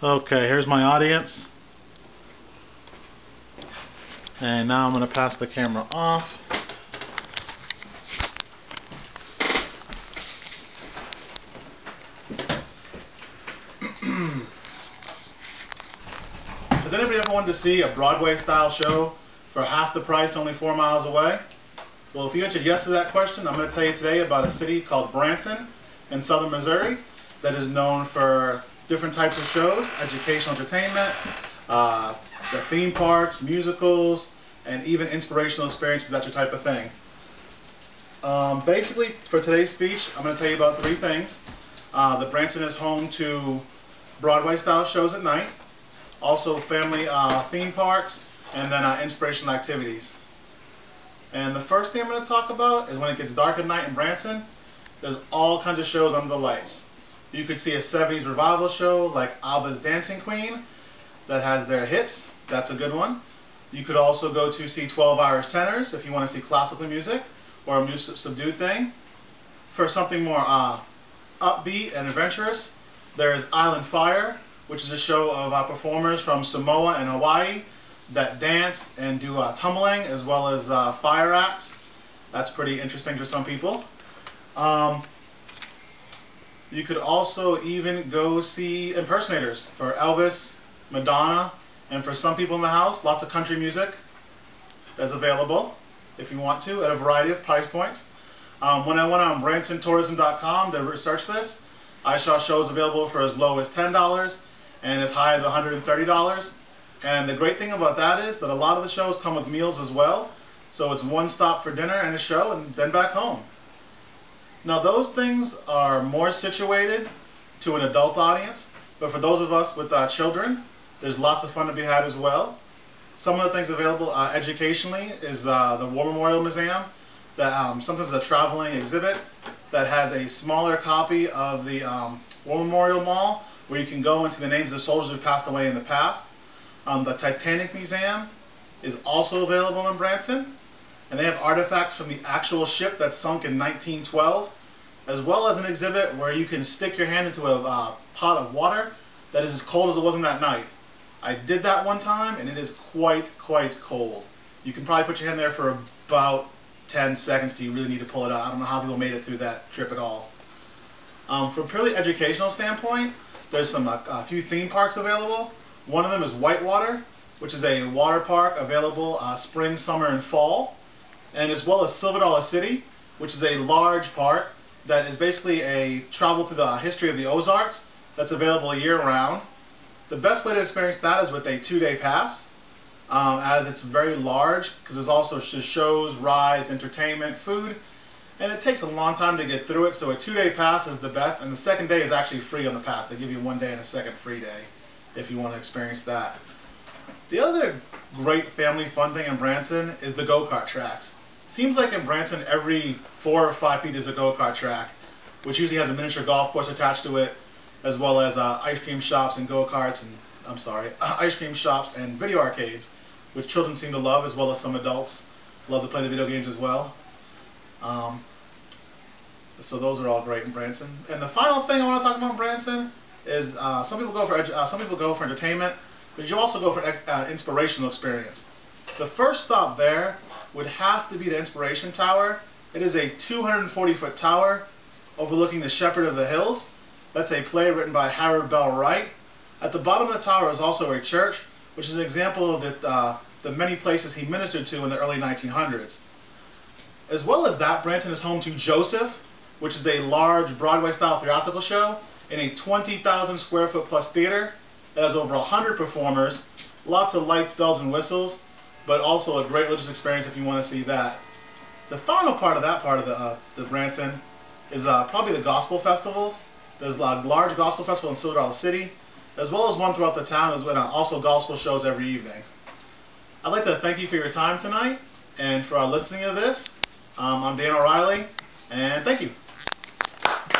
Okay, here's my audience. And now I'm going to pass the camera off. Has anybody ever wanted to see a Broadway style show for half the price, only 4 miles away? Well, if you answered yes to that question, I'm going to tell you today about a city called Branson in southern Missouri that is known for different types of shows, educational entertainment, the theme parks, musicals, and even inspirational experiences, that your type of thing. Basically, for today's speech, I'm going to tell you about 3 things. The Branson is home to Broadway-style shows at night, also family theme parks, and then inspirational activities. And the first thing I'm going to talk about is when it gets dark at night in Branson, there's all kinds of shows under the lights. You could see a 70s revival show like Alba's Dancing Queen that has their hits. That's a good one. You could also go to see 12 Irish Tenors if you want to see classical music or a more subdued thing. For something more upbeat and adventurous, there is Island Fire, which is a show of performers from Samoa and Hawaii that dance and do tumbling as well as fire acts. That's pretty interesting for some people. You could also even go see impersonators for Elvis, Madonna, and for some people in the house, lots of country music that's available if you want to at a variety of price points. When I went on BransonTourism.com to research this, I saw shows available for as low as $10 and as high as $130. And the great thing about that is that a lot of the shows come with meals as well, so it's one stop for dinner and a show and then back home. Now those things are more situated to an adult audience, but for those of us with children, there's lots of fun to be had as well. Some of the things available educationally is the War Memorial Museum, that sometimes a traveling exhibit that has a smaller copy of the War Memorial Mall where you can go and see the names of the soldiers who passed away in the past. The Titanic Museum is also available in Branson, and they have artifacts from the actual ship that sunk in 1912, as well as an exhibit where you can stick your hand into a pot of water that is as cold as it was in that night. I did that one time, and it is quite cold. You can probably put your hand there for about 10 seconds till you really need to pull it out. I don't know how people made it through that trip at all. From a purely educational standpoint, there's a few theme parks available. One of them is Whitewater, which is a water park available spring, summer, and fall, and as well as Silver Dollar City, which is a large park that is basically a travel through the history of the Ozarks that's available year-round. The best way to experience that is with a 2-day pass, as it's very large, because there's also shows, rides, entertainment, food, and it takes a long time to get through it, so a 2-day pass is the best, and the second day is actually free on the pass. They give you 1 day and a second free day if you want to experience that. The other great family fun thing in Branson is the go-kart tracks. Seems like in Branson every 4 or 5 feet is a go-kart track, which usually has a miniature golf course attached to it, as well as ice cream shops and go-karts and, ice cream shops and video arcades, which children seem to love, as well as some adults love to play the video games as well. So those are all great in Branson. And the final thing I want to talk about in Branson is some people go for entertainment, but you also go for inspirational experience. The first stop there would have to be the Inspiration Tower. It is a 240-foot tower overlooking the Shepherd of the Hills. That's a play written by Harold Bell Wright. At the bottom of the tower is also a church, which is an example of the many places he ministered to in the early 1900s. As well as that, Branson is home to Joseph, which is a large Broadway-style theatrical show in a 20,000 square foot plus theater that has over 100 performers, lots of lights, bells, and whistles, but also a great religious experience if you want to see that. The final part of that part of the Branson is probably the gospel festivals. There's a large gospel festival in Silver Dollar City, as well as one throughout the town, as well as also gospel shows every evening. I'd like to thank you for your time tonight and for listening to this. I'm Dan O'Reilly, and thank you.